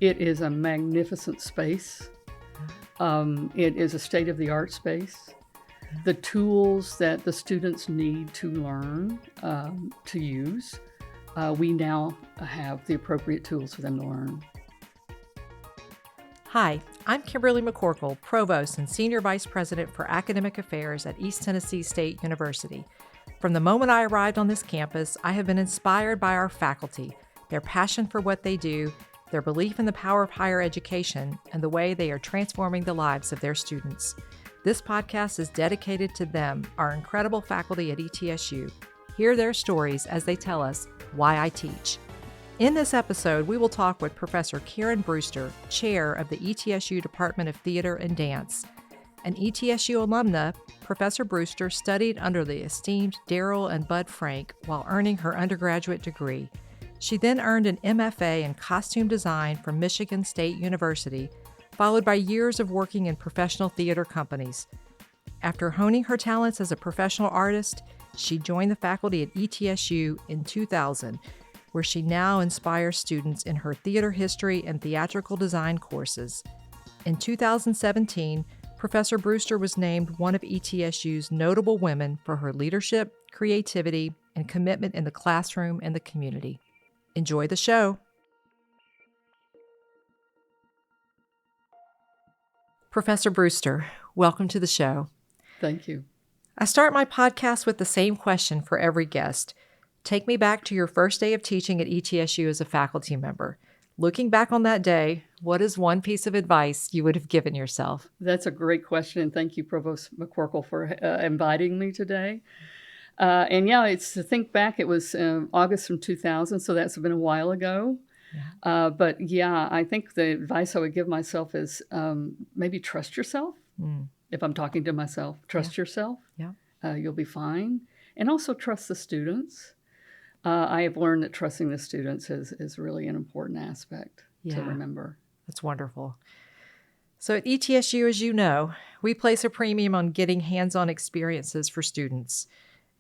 It is a magnificent space. It is a state-of-the-art space. The tools that the students need to learn to use, we now have the appropriate tools for them to learn. Hi, I'm Kimberly McCorkle, Provost and Senior Vice President for Academic Affairs at East Tennessee State University. From the moment I arrived on this campus, I have been inspired by our faculty, their passion for what they do, their belief in the power of higher education, and the way they are transforming the lives of their students. This podcast is dedicated to them, our incredible faculty at ETSU. Hear their stories as they tell us why I teach. In this episode, we will talk with Professor Karen Brewster, Chair of the ETSU Department of Theater and Dance. An ETSU alumna, Professor Brewster studied under the esteemed Daryl and Bud Frank while earning her undergraduate degree. She then earned an MFA in costume design from Michigan State University, followed by years of working in professional theater companies. After honing her talents as a professional artist, she joined the faculty at ETSU in 2000, where she now inspires students in her theater history and theatrical design courses. In 2017, Professor Brewster was named one of ETSU's notable women for her leadership, creativity, and commitment in the classroom and the community. Enjoy the show. Professor Brewster, welcome to the show. Thank you. I start my podcast with the same question for every guest. Take me back to your first day of teaching at ETSU as a faculty member. Looking back on that day, what is one piece of advice you would have given yourself? That's a great question, and thank you, Provost McCorkle, for inviting me today. It's to think back, it was August from 2000, so that's been a while ago. Yeah. I think the advice I would give myself is maybe trust yourself. If I'm talking to myself, trust yourself. You'll be fine. And also trust the students. I have learned that trusting the students is really an important aspect to remember. That's wonderful. So at ETSU, as you know, we place a premium on getting hands-on experiences for students.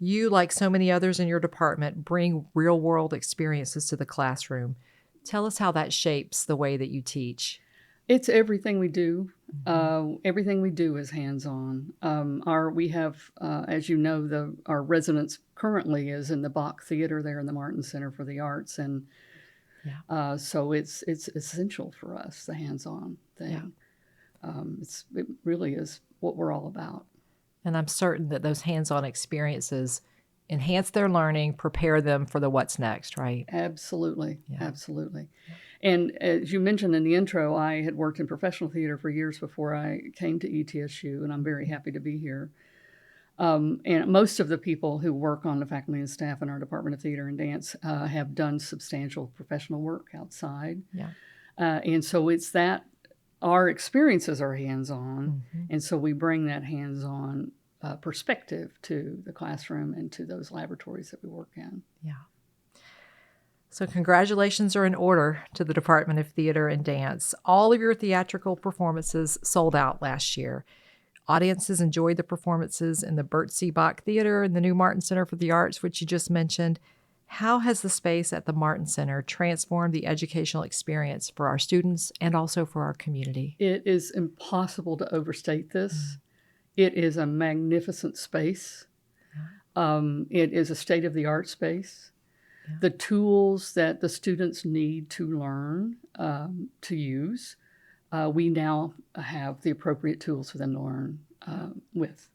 You, like so many others in your department, bring real-world experiences to the classroom. Tell us how that shapes the way that you teach. It's everything we do. Everything we do is hands-on. We have, as you know, our residence currently is in the Bach Theater there in the Martin Center for the Arts, and so it's essential for us, the hands-on thing. It really is what we're all about. And I'm certain that those hands-on experiences enhance their learning, prepare them for the what's next, right? Absolutely. And as you mentioned in the intro, I had worked in professional theater for years before I came to ETSU, and I'm very happy to be here. And most of the people who work on the faculty and staff in our Department of Theater and Dance have done substantial professional work outside. And so it's that our experiences are hands-on, and so we bring that hands-on perspective to the classroom and to those laboratories that we work in. So congratulations are in order to the Department of Theater and Dance. All of your theatrical performances sold out last year. Audiences enjoyed the performances in the Bert C. Bach Theater and the new Martin Center for the Arts, which you just mentioned. How has the space at the Martin Center transformed the educational experience for our students and also for our community? It is impossible to overstate this. It is a magnificent space. It is a state-of-the-art space. The tools that the students need to learn to use, we now have the appropriate tools for them to learn with.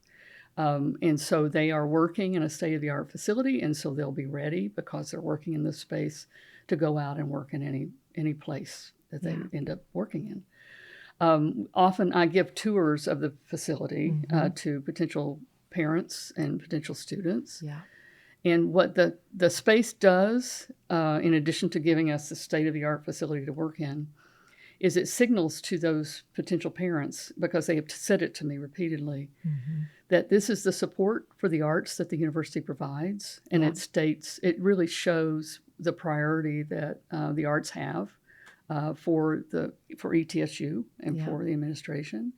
And so they are working in a state-of-the-art facility, and so they'll be ready because they're working in this space to go out and work in any place that they end up working in. Often I give tours of the facility to potential parents and potential students. And what the space does, in addition to giving us the state-of-the-art facility to work in, is it signals to those potential parents, because they have said it to me repeatedly, that this is the support for the arts that the university provides. And it really shows the priority that the arts have for ETSU and for the administration.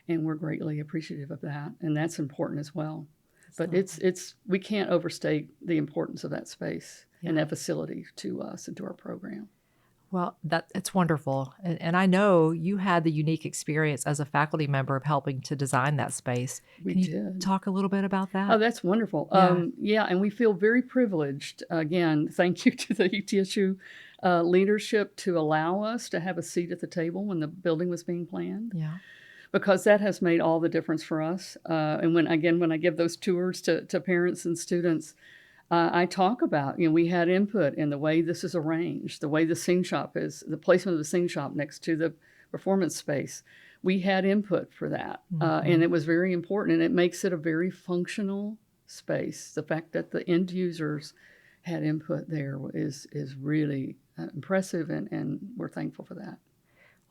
And we're greatly appreciative of that. And that's important as well. But we can't overstate the importance of that space and that facility to us and to our program. Well, it's wonderful. And I know you had the unique experience as a faculty member of helping to design that space. We Can you did. talk a little bit about Oh, that? that's wonderful. Yeah. Yeah, and we feel very privileged. Again, thank you to the ETSU leadership to allow us to have a seat at the table when the building was being planned, Yeah. because that has made all the difference for us. And when I give those tours to parents and students, I talk about, we had input in the way this is arranged, the way the scene shop is, the placement of the scene shop next to the performance space. We had input for that, and it was very important, and it makes it a very functional space. The fact that the end users had input there is really impressive, and we're thankful for that.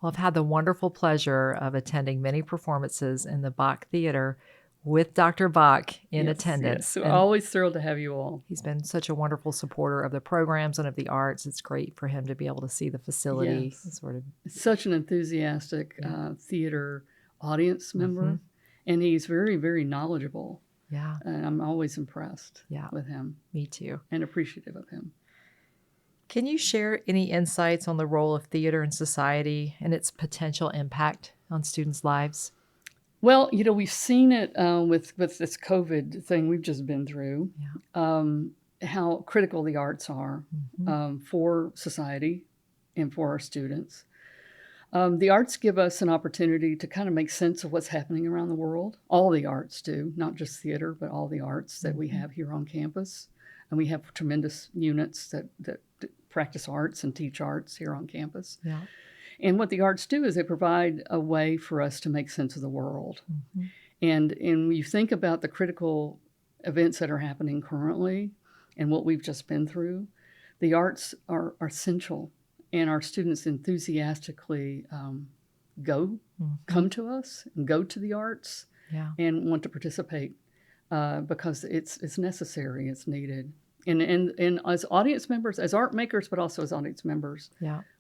Well, I've had the wonderful pleasure of attending many performances in the Bach Theater with Dr. Bach in attendance. So always thrilled to have you all. He's been such a wonderful supporter of the programs and of the arts. It's great for him to be able to see the facility. Yes. Such an enthusiastic theater audience member, and he's very, very knowledgeable. Yeah. And I'm always impressed with him. Me too. And appreciative of him. Can you share any insights on the role of theater in society and its potential impact on students' lives? Well, we've seen it with this COVID thing we've just been through, how critical the arts are for society and for our students. The arts give us an opportunity to kind of make sense of what's happening around the world. All the arts do, not just theater, but all the arts that we have here on campus. And we have tremendous units that practice arts and teach arts here on campus. Yeah. And what the arts do is they provide a way for us to make sense of the world. And when you think about the critical events that are happening currently and what we've just been through, the arts are essential. And our students enthusiastically come to us and go to the arts and want to participate because it's necessary, it's needed. And as audience members, as art makers, but also as audience members,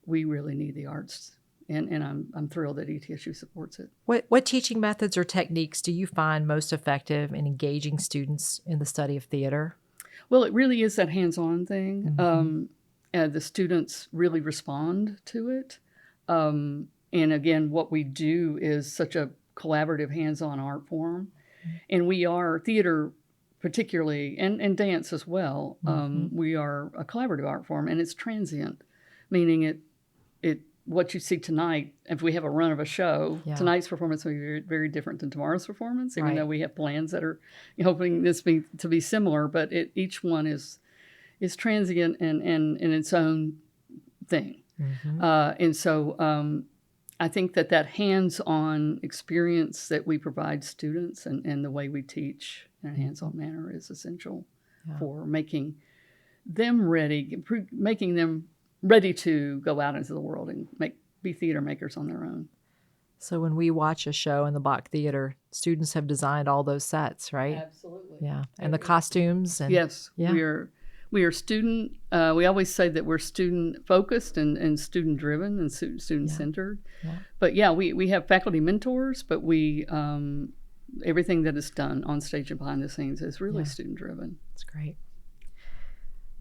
we really need the arts. And I'm thrilled that ETSU supports it. What teaching methods or techniques do you find most effective in engaging students in the study of theater? Well, it really is that hands-on thing. The students really respond to it. And again, what we do is such a collaborative hands-on art form. And we are theater particularly, and dance as well. We are a collaborative art form, and it's transient, meaning it what you see tonight, if we have a run of a show, tonight's performance will be very, very different than tomorrow's performance, even though we have plans that are hoping to be similar, but each one is transient and in its own thing. And so I think that hands-on experience that we provide students and the way we teach in a hands-on manner is essential for making them ready to go out into the world and be theater makers on their own. So when we watch a show in the Bach Theater, students have designed all those sets, right? Absolutely. Yeah, and the costumes. And yes, we are student. We always say that we're student focused and student driven and student centered. But we have faculty mentors, but we everything that is done on stage and behind the scenes is really student driven. That's great.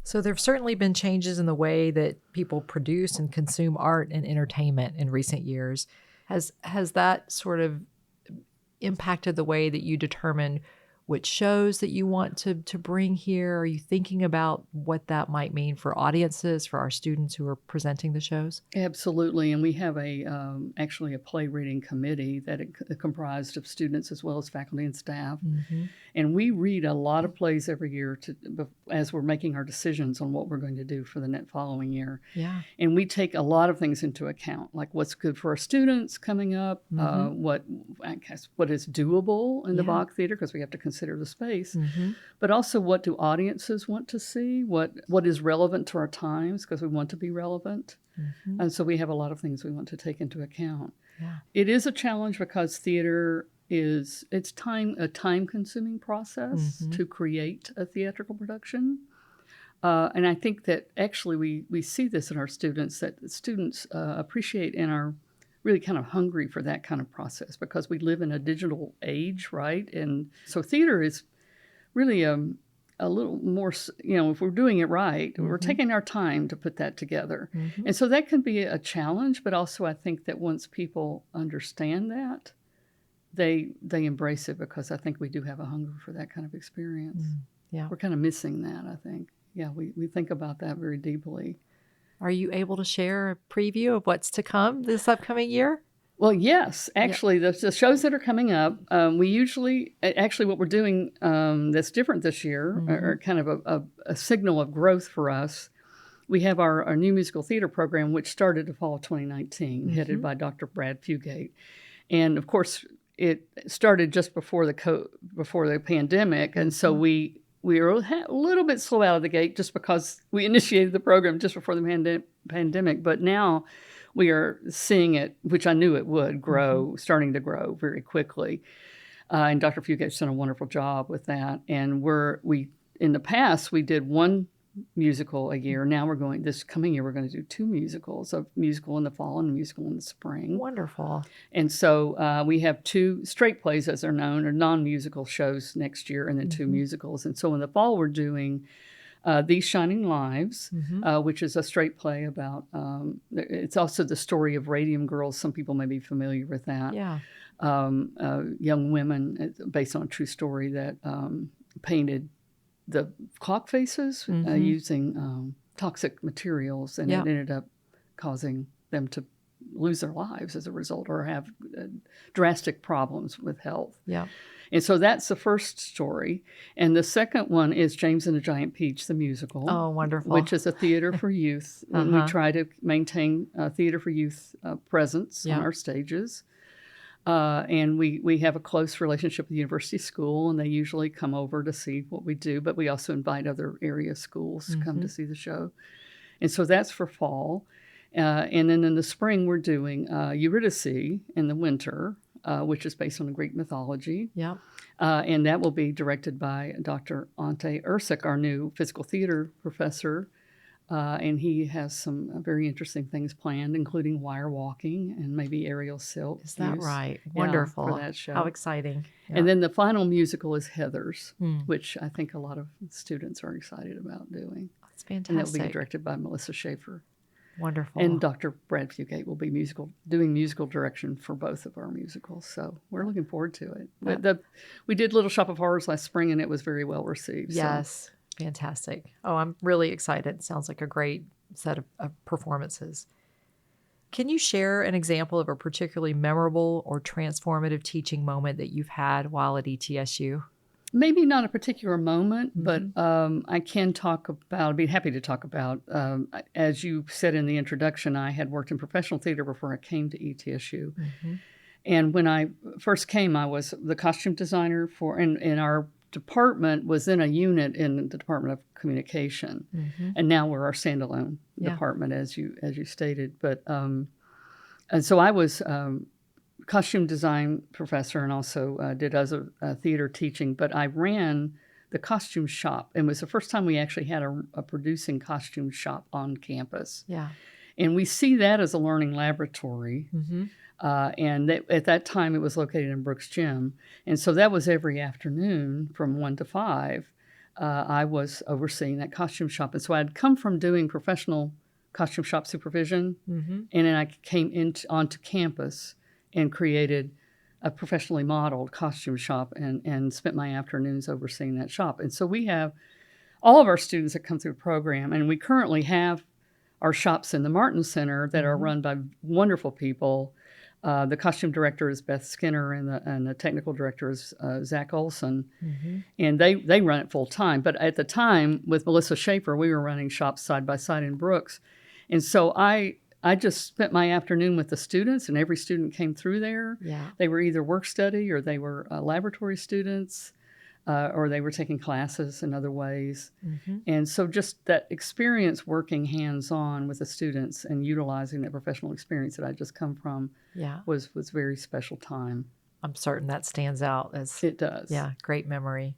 So there have certainly been changes in the way that people produce and consume art and entertainment in recent years. Has that sort of impacted the way that you determine which shows that you want to bring here? Are you thinking about what that might mean for audiences, for our students who are presenting the shows? Absolutely, and we have actually a play reading committee that is comprised of students as well as faculty and staff. And we read a lot of plays every year as we're making our decisions on what we're going to do for the following year. And we take a lot of things into account, like what's good for our students coming up, what is doable in the Bach Theater, because we have to consider the space, but also what do audiences want to see, what is relevant to our times, because we want to be relevant. And so we have a lot of things we want to take into account. It is a challenge because theater is a time-consuming process to create a theatrical production. And I think that actually we see this in our students, that students appreciate and are really kind of hungry for that kind of process because we live in a digital age, right? And so theater is really a little more, if we're doing it right, we're taking our time to put that together. And so that can be a challenge, but also I think that once people understand that, they embrace it, because I think we do have a hunger for that kind of experience. Yeah. We're kind of missing that, I think. Yeah, we think about that very deeply. Are you able to share a preview of what's to come this upcoming year? Well, yes. Actually, the shows that are coming up, we usually, what we're doing that's different this year, are kind of a signal of growth for us. We have our new musical theater program, which started in fall of 2019, headed by Dr. Brad Fugate. And of course, it started just before the pandemic, and so we were a little bit slow out of the gate just because we initiated the program just before the pandemic. But now we are seeing it, which I knew it would grow, starting to grow very quickly. And Dr. Fugate's done a wonderful job with that. And in the past, we did one musical a year. Now this coming year, we're going to do 2 musicals, a musical in the fall and a musical in the spring. Wonderful. And so we have 2 straight plays, as they're known, or non-musical shows next year, and then 2 musicals. And so in the fall, we're doing These Shining Lives, which is a straight play about, it's also the story of Radium Girls. Some people may be familiar with that. Yeah. Young women, based on a true story, that painted the clock faces using toxic materials, and it ended up causing them to lose their lives as a result, or have drastic problems with health. Yeah. And so that's the first story. And the second one is James and the Giant Peach, the musical. Oh, wonderful. Which is a theater for youth. And we try to maintain a theater for youth presence on our stages. And we have a close relationship with the university school, and they usually come over to see what we do, but we also invite other area schools to come to see the show. And so that's for fall. And then in the spring, we're doing Eurydice in the winter, which is based on Greek mythology. Yeah. And that will be directed by Dr. Ante Ursic, our new physical theater professor. And he has some very interesting things planned, including wire walking and maybe aerial silk. Is that right? Wonderful. For that show. How exciting. Yeah. And then the final musical is Heathers, which I think a lot of students are excited about doing. That's fantastic. And that will be directed by Melissa Schaefer. Wonderful. And Dr. Brad Fugate will be doing musical direction for both of our musicals. So we're looking forward to it. We did Little Shop of Horrors last spring, and it was very well received. Yes. So. Fantastic. Oh, I'm really excited. Sounds like a great set of performances. Can you share an example of a particularly memorable or transformative teaching moment that you've had while at ETSU? Maybe not a particular moment, but I can talk about, I'd be happy to talk about, as you said in the introduction, I had worked in professional theater before I came to ETSU. And when I first came, I was the costume designer in our department was in a unit in the Department of Communication. And now we're our standalone department, as you stated. But and so I was costume design professor, and also did other theater teaching, but I ran the costume shop, and it was the first time we actually had a producing costume shop on campus. Yeah. And we see that as a learning laboratory. And at that time, it was located in Brooks Gym. And so that was every afternoon from 1 to 5. I was overseeing that costume shop. And so I'd come from doing professional costume shop supervision, and then I came onto campus and created a professionally modeled costume shop, and spent my afternoons overseeing that shop. And so we have all of our students that come through the program, and we currently have our shops in the Martin Center that are run by wonderful people. The costume director is Beth Skinner, and the technical director is Zach Olson. And they run it full time. But at the time, with Melissa Schaefer, we were running shops side by side in Brooks. And so I just spent my afternoon with the students, and every student came through there. Yeah. They were either work study, or they were laboratory students, or they were taking classes in other ways. And so just that experience working hands-on with the students and utilizing that professional experience that I just come from was very special time. I'm certain that stands out as... It does. Yeah, great memory.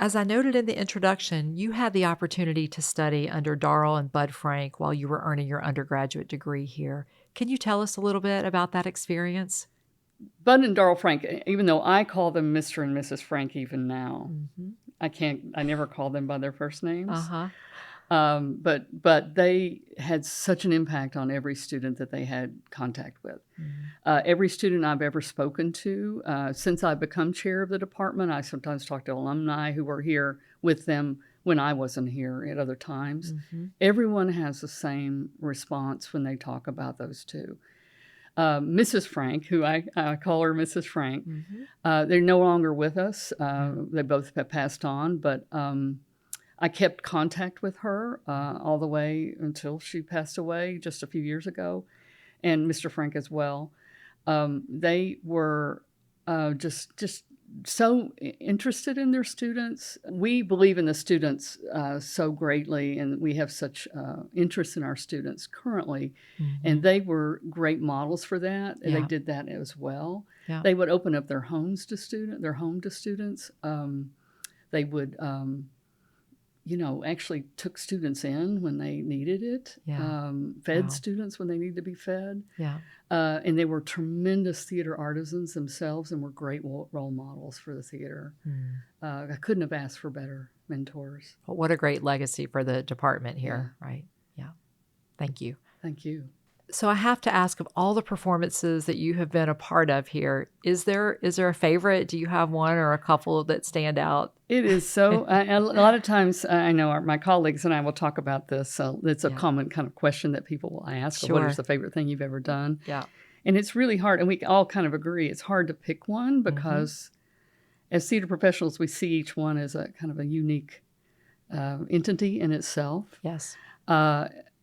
As I noted in the introduction, you had the opportunity to study under Daryl and Bud Frank while you were earning your undergraduate degree here. Can you tell us a little bit about that experience? Bud and Daryl Frank, even though I call them Mr. and Mrs. Frank even now, I never call them by their first names. Uh-huh. But they had such an impact on every student that they had contact with. Every student I've ever spoken to, since I've become chair of the department, I sometimes talk to alumni who were here with them when I wasn't here at other times. Everyone has the same response when they talk about those two. Mrs. Frank, who I call her Mrs. Frank, they're no longer with us. They both have passed on, but I kept contact with her all the way until she passed away just a few years ago, and Mr. Frank as well. They were just so interested in their students. We believe in the students so greatly, and we have such interest in our students currently, and they were great models for that, and they did that as well. They would open up their home to students. They would actually took students in when they needed it, fed students when they needed to be fed. And they were tremendous theater artisans themselves and were great role models for the theater. I couldn't have asked for better mentors. Well, what a great legacy for the department here, right? Yeah. Thank you. Thank you. So I have to ask, of all the performances that you have been a part of here, is there a favorite? Do you have one or a couple that stand out? It is so. A lot of times, I know my colleagues and I will talk about this. So it's a common kind of question that people will ask. What is the favorite thing you've ever done? Yeah. And it's really hard. And we all kind of agree it's hard to pick one because as theater professionals, we see each one as a kind of a unique entity in itself. Yes.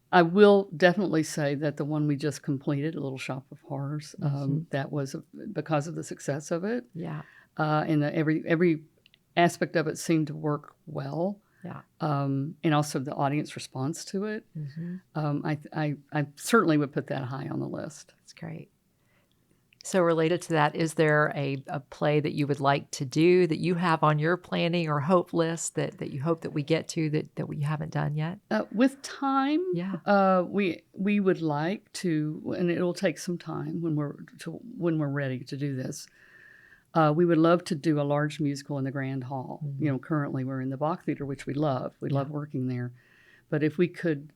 I will definitely say that the one we just completed, A Little Shop of Horrors, that was because of the success of it. Yeah. And every aspect of it seemed to work well. Yeah. And also the audience response to it. I certainly would put that high on the list. That's great. So related to that, is there a play that you would like to do that you have on your planning or hope list that you hope that we get to that we haven't done yet? With time, we would like to, and it will take some time when we're ready to do this. We would love to do a large musical in the Grand Hall. Currently we're in the Bach Theater, which we love. We love working there. But if we could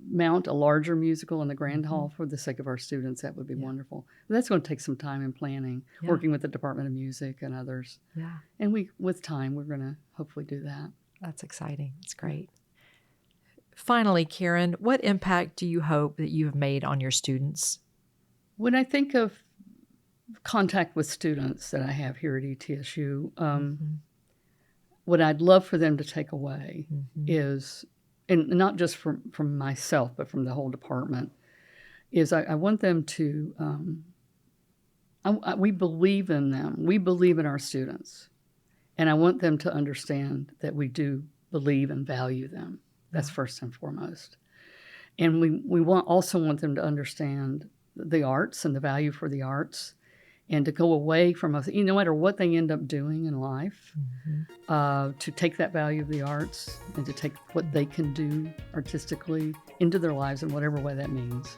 mount a larger musical in the Grand Hall for the sake of our students, that would be wonderful. But that's going to take some time and planning, working with the Department of Music and others. Yeah. And with time, we're going to hopefully do that. That's exciting. It's great. Finally, Karen, what impact do you hope that you have made on your students? When I think of contact with students that I have here at ETSU, what I'd love for them to take away is, and not just from myself, but from the whole department, is I want them to, we believe in them. We believe in our students. And I want them to understand that we do believe and value them. That's first and foremost. And we also want them to understand the arts and the value for the arts, and to go away from us, no matter what they end up doing in life, to take that value of the arts and to take what they can do artistically into their lives in whatever way that means,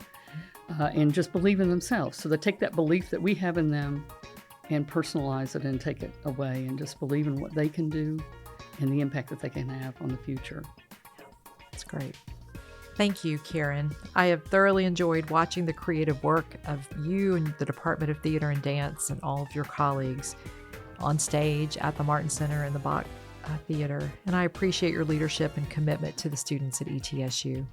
and just believe in themselves. So they take that belief that we have in them and personalize it and take it away and just believe in what they can do and the impact that they can have on the future. That's great. Thank you, Karen. I have thoroughly enjoyed watching the creative work of you and the Department of Theater and Dance and all of your colleagues on stage, at the Martin Center, and the Bach Theater, and I appreciate your leadership and commitment to the students at ETSU.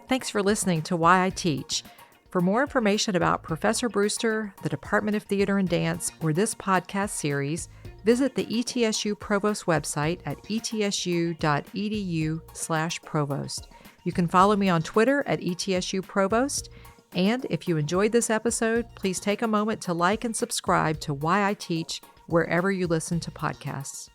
Thanks for listening to Why I Teach. For more information about Professor Brewster, the Department of Theater and Dance, or this podcast series, visit the ETSU Provost website at etsu.edu/provost. You can follow me on Twitter at ETSU Provost. And if you enjoyed this episode, please take a moment to like and subscribe to Why I Teach wherever you listen to podcasts.